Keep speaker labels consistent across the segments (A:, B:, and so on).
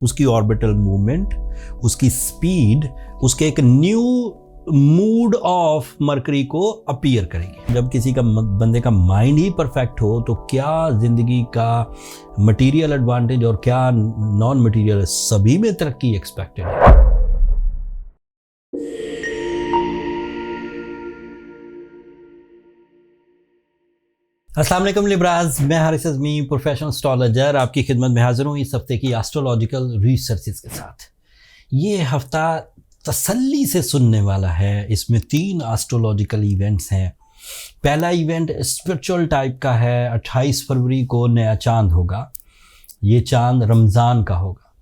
A: उसकी orbital movement, उसकी speed, उसके एक न्यू मूड ऑफ मरकरी को अपीयर करेगी। जब किसी का बंदे का माइंड ही परफेक्ट हो तो क्या जिंदगी का मटेरियल एडवांटेज और क्या नॉन मटेरियल, सभी में तरक्की एक्सपेक्टेड है। अस्सलाम वालेकुम लिब्राज, मैं हारिस अज़मी, प्रोफेशनल एस्ट्रोलॉजर, आपकी खिदमत में हाजिर हूँ इस हफ्ते की एस्ट्रोलॉजिकल रिसर्चेस के साथ। ये हफ्ता तसल्ली से सुनने वाला है। इसमें 3 एस्ट्रोलॉजिकल इवेंट्स हैं। पहला इवेंट स्पिरिचुअल टाइप का है। 28 फरवरी को नया चांद होगा। ये चांद रमज़ान का होगा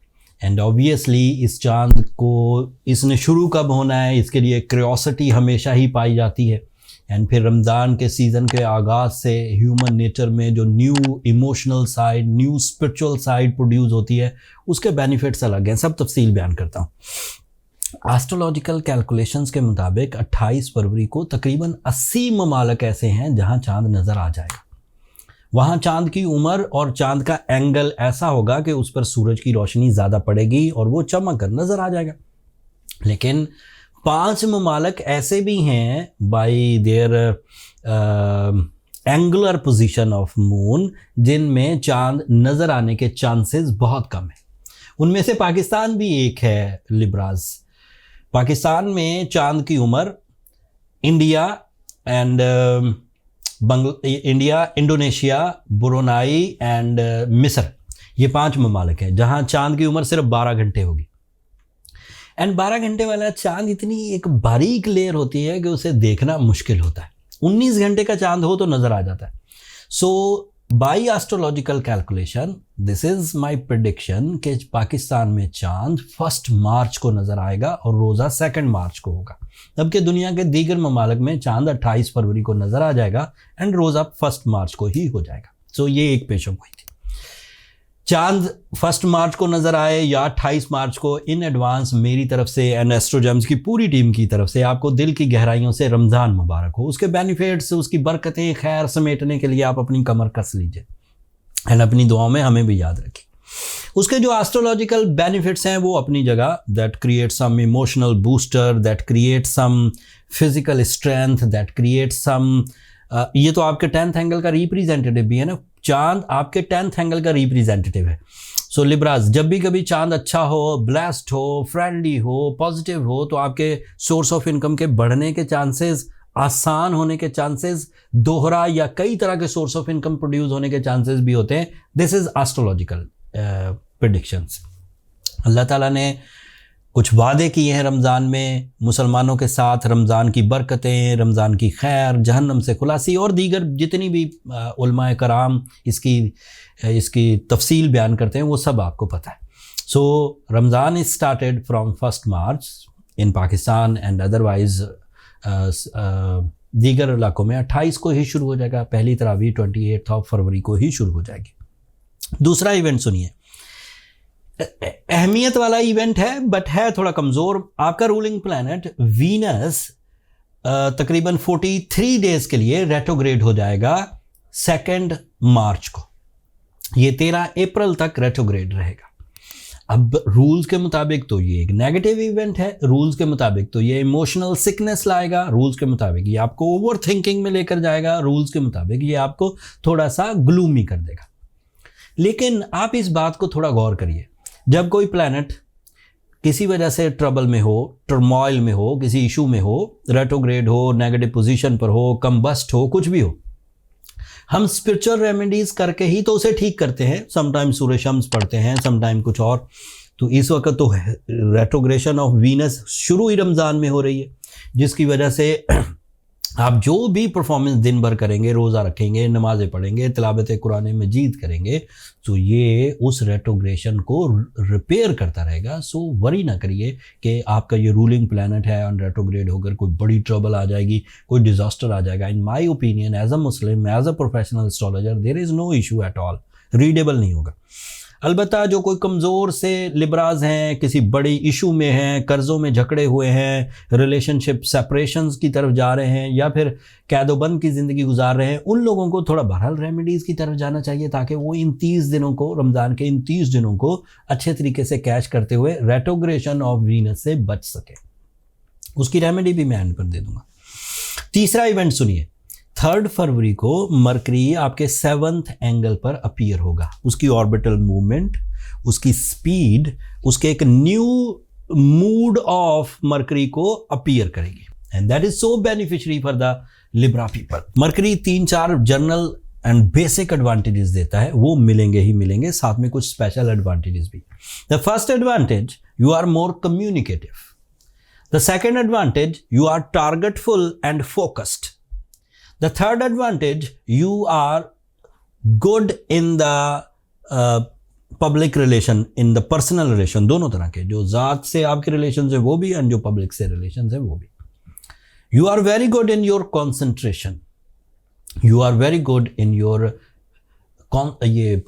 A: एंड ऑब्वियसली इस चांद को इसने शुरू कब होना है, इसके लिए क्यूरियोसिटी हमेशा ही पाई जाती है। एंड फिर रमज़ान के सीज़न के आगाज़ से ह्यूमन नेचर में जो new emotional side, new spiritual side produce होती है, उसके बेनिफिट्स अलग हैं। सब तफसील बयान करता हूँ। एस्ट्रोलॉजिकल कैलकुलेशंस के मुताबिक 28 फरवरी को तकरीबन 80 ममालिक ऐसे हैं जहाँ चांद नज़र आ जाएगा। वहाँ चांद की उम्र और चांद का एंगल ऐसा होगा कि उस पर सूरज की रोशनी ज़्यादा पड़ेगी और वो चमक कर नज़र आ जाएगा। लेकिन 5 ममालिक ऐसे भी हैं by there angular position of moon जिनमें चांद नज़र आने के चांसेस बहुत कम हैं। उनमें से पाकिस्तान भी एक है लिब्राज। पाकिस्तान में चांद की उम्र India and Indonesia, Brunei and मिस्र, ये 5 ममालिक हैं जहाँ चांद की उम्र सिर्फ 12 घंटे होगी। एंड 12 घंटे वाला चांद इतनी एक बारीक लेयर होती है कि उसे देखना मुश्किल होता है। 19 घंटे का चांद हो तो नज़र आ जाता है। So by astrological calculation this is my prediction कि पाकिस्तान में चांद 1 मार्च को नज़र आएगा और रोज़ा 2 मार्च को होगा। जबकि दुनिया के दीगर ममालिक में चांद 28 फरवरी को नज़र आ जाएगा एंड रोज़ा 1 मार्च को ही हो जाएगा। सो ये एक पेशगोई थी। चांद 1 मार्च को नज़र आए या 28 मार्च को, इन एडवांस मेरी तरफ से एंड एस्ट्रोजेम्स की पूरी टीम की तरफ से आपको दिल की गहराइयों से रमज़ान मुबारक हो। उसके बेनिफिट्स, उसकी बरकतें, खैर समेटने के लिए आप अपनी कमर कस लीजिए एंड अपनी दुआओं में हमें भी याद रखिए। उसके जो एस्ट्रोलॉजिकल बेनिफिट्स हैं वो अपनी जगह, that create some emotional booster, that create some physical strength, that create some ये तो आपके 10th एंगल का रिप्रेजेंटेटिव भी है ना। चांद आपके 10th एंगल का रिप्रेजेंटेटिव है। सो लिब्राज, जब भी कभी चांद अच्छा हो, ब्लेस्ड हो, फ्रेंडली हो, पॉजिटिव हो, तो आपके सोर्स ऑफ इनकम के बढ़ने के चांसेस, आसान होने के चांसेस, दोहरा या कई तरह के सोर्स ऑफ इनकम प्रोड्यूस होने के चांसेस भी होते हैं। This is astrological predictions. Allah Taala ने कुछ वादे किए हैं रमज़ान में मुसलमानों के साथ। रमज़ान की बरकतें, रमज़ान की खैर, जहन्नम से खुलासी और दीगर जितनी भी उलमाए कराम इसकी तफसील बयान करते हैं वो सब आपको पता है। So Ramzan is started from 1 March in Pakistan and otherwise दीगर इलाकों में 28 को ही शुरू हो जाएगा। पहली तरावी 28 फरवरी को ही शुरू हो जाएगी। दूसरा इवेंट सुनिए, अहमियत वाला इवेंट है बट है थोड़ा कमज़ोर। आपका रूलिंग प्लैनेट वीनस तकरीबन 43 डेज के लिए रेट्रोग्रेड हो जाएगा 2 मार्च को। ये 13 अप्रैल तक रेट्रोग्रेड रहेगा। अब रूल्स के मुताबिक तो ये एक नेगेटिव इवेंट है। रूल्स के मुताबिक तो ये इमोशनल सिकनेस लाएगा। रूल्स के मुताबिक ये आपको ओवर थिंकिंग में लेकर जाएगा। रूल्स के मुताबिक ये आपको थोड़ा सा ग्लूमी कर देगा। लेकिन आप इस बात को थोड़ा गौर करिए, जब कोई प्लैनेट किसी वजह से ट्रबल में हो, टर्मोइल में हो, किसी इशू में हो, रेट्रोग्रेड हो, नेगेटिव पोजीशन पर हो, कम्बस्ट हो, कुछ भी हो, हम स्पिरिचुअल रेमेडीज़ करके ही तो उसे ठीक करते हैं। समटाइम सूर्य शम्स पढ़ते हैं, समटाइम कुछ और। तो इस वक्त तो रेट्रोग्रेशन ऑफ वीनस शुरू ही रमज़ान में हो रही है, जिसकी वजह से आप जो भी परफॉर्मेंस दिन भर करेंगे, रोज़ा रखेंगे, नमाज़ें पढ़ेंगे, तिलावत कुरान मजीद करेंगे, तो ये उस रेट्रोग्रेशन को रिपेयर करता रहेगा। सो वरी ना करिए कि आपका ये रूलिंग प्लैनेट है और रेट्रोग्रेड होकर कोई बड़ी ट्रबल आ जाएगी, कोई डिज़ास्टर आ जाएगा। In my opinion, as a Muslim, as a professional astrologer, there is no issue at all. Readable नहीं होगा। अलबत्ता जो कोई कमज़ोर से लिब्राज हैं, किसी बड़ी इशू में हैं, कर्ज़ों में जकड़े हुए हैं, रिलेशनशिप सेपरेशंस की तरफ जा रहे हैं, या फिर कैदोबंद की ज़िंदगी गुजार रहे हैं, उन लोगों को थोड़ा बहरहाल रेमेडीज़ की तरफ जाना चाहिए ताकि वो इन 30 दिनों को, रमज़ान के इन 30 दिनों को अच्छे तरीके से कैच करते हुए रेट्रोग्रेशन ऑफ वीनस से बच सके। उसकी रेमेडी भी मैं एंड पर दे दूंगा। तीसरा इवेंट सुनिए, 3 फरवरी को मरकरी आपके 7th एंगल पर अपीयर होगा। उसकी ऑर्बिटल मूवमेंट, उसकी स्पीड, उसके एक न्यू मूड ऑफ मरकरी को अपीयर करेगी, and that is so beneficiary for the Libra people. Mercury 3-4 general and basic advantages देता है, वो मिलेंगे ही मिलेंगे, साथ में कुछ स्पेशल एडवांटेजेस भी। The first advantage, you are more communicative. The second advantage, you are targetful and focused. The third advantage, you are good in the public relation, in the personal relation, दोनों तरह के, जो ज़ात से आपके relation है वो भी, और जो पब्लिक से रिलेशन है वो भी। You are very good in your concentration. You are very good in your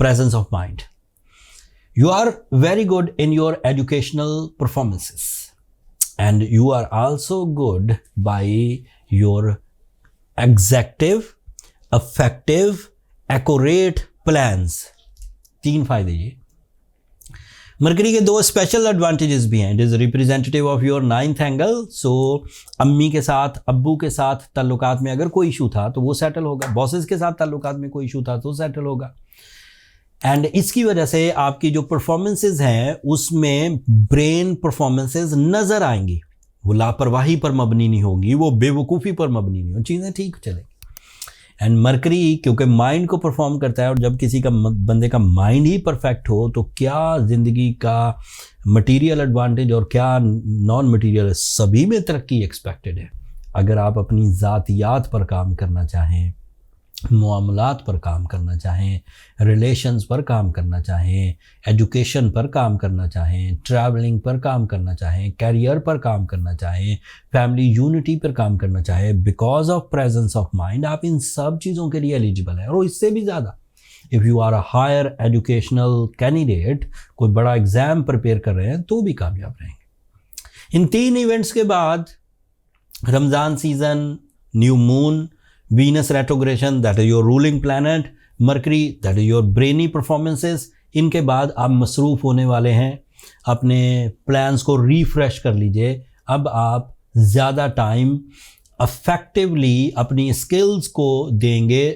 A: presence of mind. You are very good in your educational performances. And you are also good by your executive, effective, accurate plans. 3 फायदे ये। Mercury के 2 special advantages भी हैं। It is representative of your 9th angle, so अम्मी के साथ, अब्बू के साथ ताल्लुकात में अगर कोई इशू था तो वो सेटल होगा, बॉसेस के साथ ताल्लुकात में कोई इशू था तो सेटल होगा। एंड इसकी वजह से आपकी जो परफॉर्मेंसेज हैं उसमें ब्रेन परफॉर्मेंसेज नज़र आएंगी, वो लापरवाही पर मबनी नहीं होगी, वो बेवकूफ़ी पर मबनी नहीं होगी, चीज़ें ठीक चलेंगी। एंड मरकरी क्योंकि माइंड को परफॉर्म करता है, और जब किसी का बंदे का माइंड ही परफेक्ट हो तो क्या ज़िंदगी का मटीरियल एडवांटेज और क्या नॉन मटीरियल, सभी में तरक्की एक्सपेक्टेड है। अगर आप अपनी ज़ातियात पर काम करना चाहें, मामलात पर काम करना चाहें, रिलेशंस पर काम करना चाहें, एजुकेशन पर काम करना चाहें, ट्रैवलिंग पर काम करना चाहें, कैरियर पर काम करना चाहें, फैमिली यूनिटी पर काम करना चाहें, because of presence of mind आप इन सब चीज़ों के लिए एलिजिबल हैं। और इससे भी ज़्यादा, if you are a higher educational candidate, कोई बड़ा एग्ज़ाम प्रिपेयर कर रहे हैं तो भी कामयाब रहेंगे। इन 3 इवेंट्स के बाद Ramzan season, new moon, Venus retrogression, that is your ruling planet, mercury that is your brainy performances, इनके बाद आप मसरूफ़ होने वाले हैं। अपने प्लान्स को रिफ्रेश कर लीजिए। अब आप ज़्यादा टाइम अफेक्टिवली अपनी स्किल्स को देंगे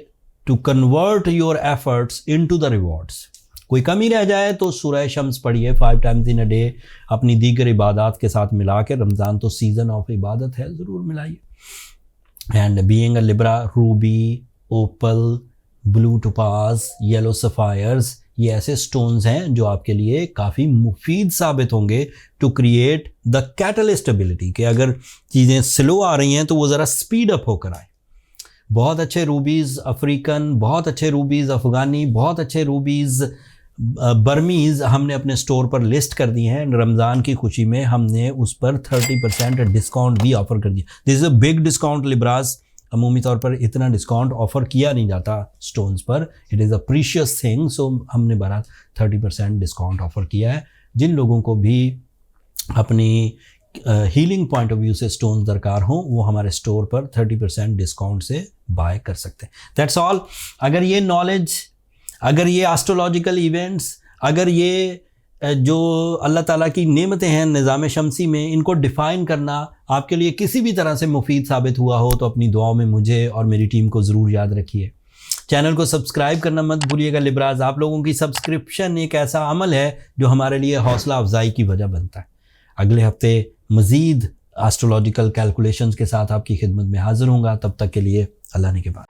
A: to convert your efforts into the rewards. कोई कमी रह जाए तो सूरह शम्स पढ़िए 5 times in a day, अपनी दीगर इबादत के साथ मिला के। रमज़ान तो सीज़न ऑफ इबादत है, ज़रूर मिलाइए। And being a Libra, ruby, opal, blue topaz, yellow sapphires, ये ऐसे स्टोन्स हैं जो आपके लिए काफ़ी मुफीद साबित होंगे to create the catalyst ability, कि अगर चीज़ें स्लो आ रही हैं तो वो ज़रा स्पीड अप होकर आए। बहुत अच्छे रूबीज़ अफ्रीकन, बहुत अच्छे रूबीज़ अफ़गानी, बहुत अच्छे रूबीज़ बर्मीज़ हमने अपने स्टोर पर लिस्ट कर दी हैं। रमज़ान की खुशी में हमने उस पर 30% डिस्काउंट भी ऑफ़र कर दिया। This is a big discount Libras, अमूमी तौर पर इतना डिस्काउंट ऑफ़र किया नहीं जाता स्टोन्स पर, it is a precious thing. So हमने 30% डिस्काउंट ऑफ़र किया है। जिन लोगों को भी अपनी हीलिंग पॉइंट ऑफ व्यू से स्टोन्स दरकार हों वो हमारे स्टोर पर 30% डिस्काउंट से बाय कर सकते हैं। That's all. अगर ये नॉलेज, अगर ये एस्ट्रोलॉजिकल इवेंट्स, अगर ये जो अल्लाह ताला की नेमतें हैं निज़ाम शमसी में, इनको डिफ़ाइन करना आपके लिए किसी भी तरह से मुफीद साबित हुआ हो तो अपनी दुआओं में मुझे और मेरी टीम को ज़रूर याद रखिए। चैनल को सब्सक्राइब करना मत भूलिएगा लिब्राज। आप लोगों की सब्सक्रिप्शन एक ऐसा अमल है जो हमारे लिए हौसला अफजाई की वजह बनता है। अगले हफ्ते मज़ीद एस्ट्रोलॉजिकल कैलकुलेशंस के साथ आपकी खिदमत में हाज़िर होऊंगा। तब तक के लिए अल्लाह ने के बाद।